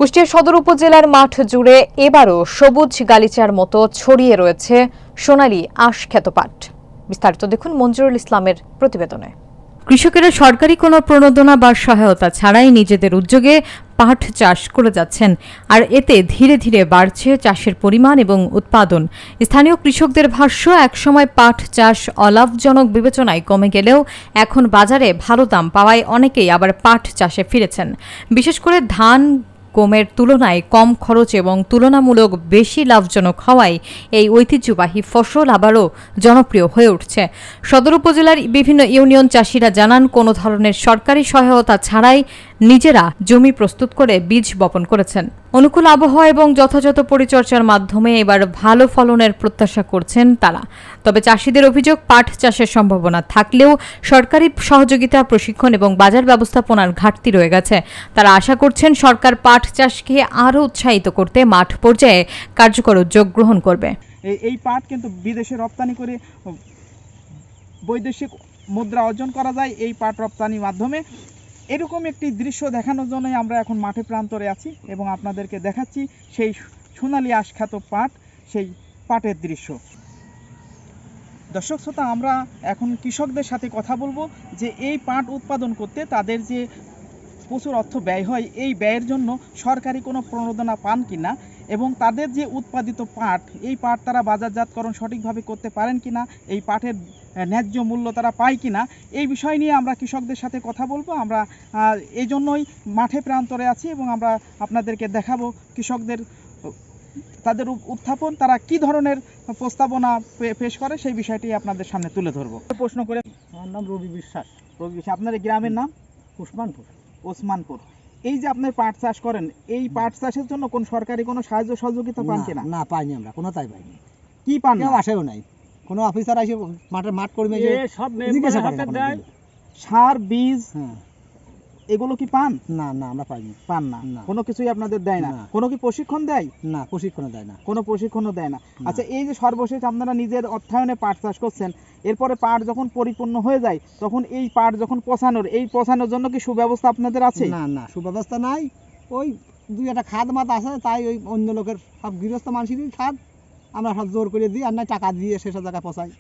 কুষ্টিয়া সদর উপজেলার মাঠ জুড়ে এবারও সবুজ গালিচার মতো ছড়িয়ে রয়েছে সোনালী আঁশ খ্যাত পাট। বিস্তারিত দেখুন মঞ্জুরুল ইসলামের প্রতিবেদনে। কৃষকেরা সরকারি কোনো প্রণোদনা বা সহায়তা ছাড়াই নিজেদের উদ্যোগে পাট চাষ করে যাচ্ছেন, আর এতে ধীরে ধীরে বাড়ছে চাষের পরিমাণ এবং উৎপাদন। স্থানীয় কৃষকদের ভাষ্য, একসময় পাট চাষ অলাভজনক বিবেচনায় কমে গেলেও এখন বাজারে ভালো দাম পাওয়ায় অনেকেই আবার পাট চাষে ফিরেছেন। বিশেষ করে ধান গমের তুলনায় কম খরচ এবং তুলনামূলক বেশি লাভজনক হওয়ায় এই ঐতিহ্যবাহী ফসল আবারও জনপ্রিয় হয়ে উঠছে। সদর উপজেলার বিভিন্ন ইউনিয়ন চাষিরা জানান, কোনো ধরনের সরকারি সহায়তা ছাড়াই নিজেরা জমি প্রস্তুত করে বীজ বপন করেছেন। অনুকূল আবহাওয়া এবং যথাযথ পরিচর্যার মাধ্যমে এবার ভালো ফলনের প্রত্যাশা করছেন তারা। তবে চাষিদের অভিযোগ, পাট চাষের সম্ভাবনা থাকলেও সরকারি সহযোগিতা, প্রশিক্ষণ এবং বাজার ব্যবস্থাপনার ঘাটতি রয়ে গেছে। তারা আশা করছেন সরকার পাট চাষকে আরও উৎসাহিত করতে মাঠ পর্যায়ে কার্যকর উদ্যোগ গ্রহণ করবে। এই পাট কিন্তু বিদেশে রপ্তানি করে বৈদেশিক মুদ্রা অর্জন করা যায় এই পাট রপ্তানির মাধ্যমে। এরকম একটি দৃশ্য দেখানোর জন্যই আমরা এখন মাঠে প্রান্তরে আছি এবং আপনাদেরকে দেখাচ্ছি সেই সোনালী আঁশ খ্যাত পাট, সেই পাটের দৃশ্য। দর্শক শ্রোতা, আমরা এখন কৃষকদের সাথে কথা বলবো যে এই পাট উৎপাদন করতে তাদের যে প্রচুর অর্থ ব্যয় হয়, এই ব্যয়ের জন্য সরকারি কোনো প্রণোদনা পান কিনা এবং তাদের যে উৎপাদিত পাট, এই পাট তারা বাজারজাতকরণ সঠিকভাবে করতে পারেন কিনা, এই পাটের ন্যায্য মূল্য তারা পায় কিনা, এই বিষয় নিয়ে আমরা কৃষকদের সাথে কথা বলবো। আমরা এই জন্যই মাঠে প্রান্তরে আছি এবং আমরা আপনাদেরকে দেখাবো কৃষকদের তাদের উত্থাপন, তারা কি ধরনের প্রস্তাবনা পেশ করে সেই বিষয়টি আপনাদের সামনে তুলে ধরবো। প্রশ্ন করে, আমার নাম রবি বিশ্বাস। রবি বিশ্বাস, আপনার গ্রামের নাম? ওসমানপুর। ওসমানপুর। এই যে আপনি পাট চাষ করেন, এই পাট চাষের জন্য কোন সরকারি কোনো সাহায্য সহযোগিতা পান কিনা? না, পাইনি আমরা, কোনো তাই পাইনি। কি পান? কেউ আসেও নাই, কোনো অফিসার এসে মাঠ কর্মী সব জিজ্ঞাসা করে। সার, বীজ, হ্যাঁ, এগুলো কি পান? না না, আমরা পাইনি। পান না? কোনো কিছুই আপনাদের দেয় না? কোনো কি প্রশিক্ষণ দেয়? না, প্রশিক্ষণ দেয় না, কোনো প্রশিক্ষণও দেয় না। আচ্ছা, এই যে সর্বশেষ আপনারা নিজের অর্থায়নে পাট চাষ করছেন, এরপরে পাট যখন পরিপূর্ণ হয়ে যায়, তখন এই পাট যখন পচানোর জন্য কি সুব্যবস্থা আপনাদের আছে? না না, সুব্যবস্থা নাই। ওই দুই একটা খাদ মাত আছে, তাই ওই অন্য লোকের সব গৃহস্থ মানুষেরই খাদ আমরা সব জোর করে দিই, আর না টাকা দিয়ে সেসব জায়গায় পচাই।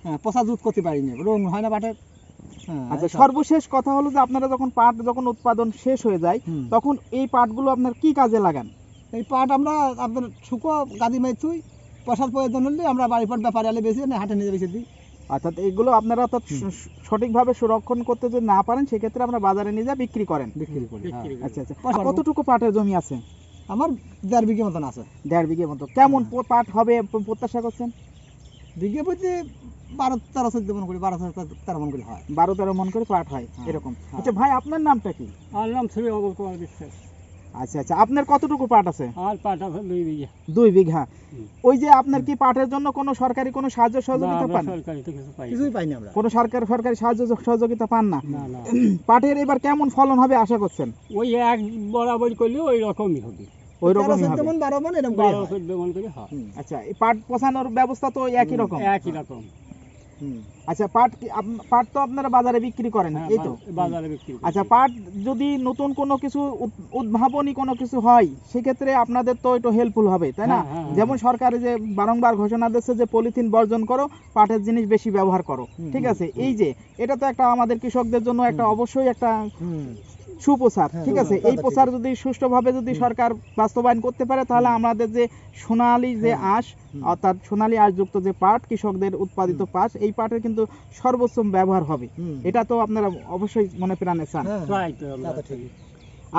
হ্যাঁ, পচা জুত করতে পারিনি, রং হয় না পাটের। আচ্ছা, সর্বশেষ কথা হলো যে আপনারা যখন পাট উৎপাদন শেষ হয়ে যায়, তখন এই পাটগুলো আপনার কি কাজে লাগান? এই পাট আমরা আপনার শুকো গাদি মাই থুই, পয়সার প্রয়োজন হলে আমরা বাড়ি পাট ব্যাপারে আলে বেশি না, হাটে নিয়ে বেশি দিই। অর্থাৎ এগুলো আপনারা তো সঠিকভাবে সংরক্ষণ করতে যদি না পারেন, সেক্ষেত্রে আমরা বাজারে নিয়ে যা বিক্রি করেন। বিক্রি করি। আচ্ছা আচ্ছা, কতটুকু পাটের জমি আছে? আমার 1.5 বিঘে মতন আছে। 1.5 বিঘে মতো। কেমন পাট হবে প্রত্যাশা করছেন? বিঘে প্রতি 12-13 মন করে, 12-13 মন করে হয়। 12-13 মন করে পাট হয়, এরকম। আচ্ছা ভাই, আপনার নামটা কি? আমার নাম শ্রী অমল কুমার বিশ্বাস। আচ্ছা আচ্ছা, আপনার কতটুকু পাট আছে? আমার পাট আছে 2 বিঘা। 2 বিঘা। ওই যে আপনার কি পাটের জন্য কোনো সরকারি কোনো সাহায্য সহযোগিতা পান? কিছুই পাইনি আমরা। কোনো সরকারি সাহায্য সহযোগিতা পান না? না না। পাটের এবার কেমন ফলন হবে আশা করছেন? ওই এক বরাবর করলে ওই রকমই হবে। ওই রকমই হবে। 12 মন এরকম 12-14 মন করে হয়। আচ্ছা, এই পাট পচানোর ব্যবস্থা তো একই রকম? একই রকম। আচ্ছা, পাট তো আপনারা বাজারে বিক্রি করেন, এই তো? বাজারে বিক্রি। আচ্ছা, পাট যদি নতুন কোনো কিছু উদ্ভাবনী কোনো কিছু হয়, সেক্ষেত্রে আপনাদের তো একটু হেল্পফুল হবে, তাই না? যেমন সরকার যে বারংবার ঘোষণা দিচ্ছে যে পলিথিন বর্জন করো, পাটের জিনিস বেশি ব্যবহার করো, ঠিক আছে? এই যে এটা তো একটা আমাদের কৃষকদের জন্য একটা অবশ্যই একটা সুপ্রচার, ঠিক আছে? এই প্রচার যদি সুষ্ঠুভাবে যদি সরকার বাস্তবায়ন করতে পারে, তাহলে আমাদের যে সোনালী যে আঁশ, অর্থাৎ সোনালী আঁশযুক্ত যে পাট, কৃষকদের উৎপাদিত পাট, এই পাটের কিন্তু সর্বোচ্চ ব্যবহার হবে। এটা তো আপনারা অবশ্যই মনে প্রাণে চান।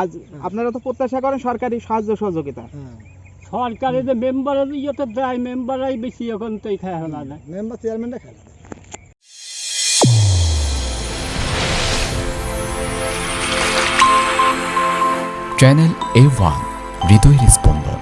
আজ আপনারা তো প্রত্যাশা করেন সরকারি সাহায্য সহযোগিতা। সরকারের যে মেম্বারের ইয়েতে দেয়, মেম্বাররাই বেশি এখন তো খায় না, মেম্বার চেয়ারম্যানরা খায় না। চ্যানেল A1 হৃদয়ের স্পন্দন।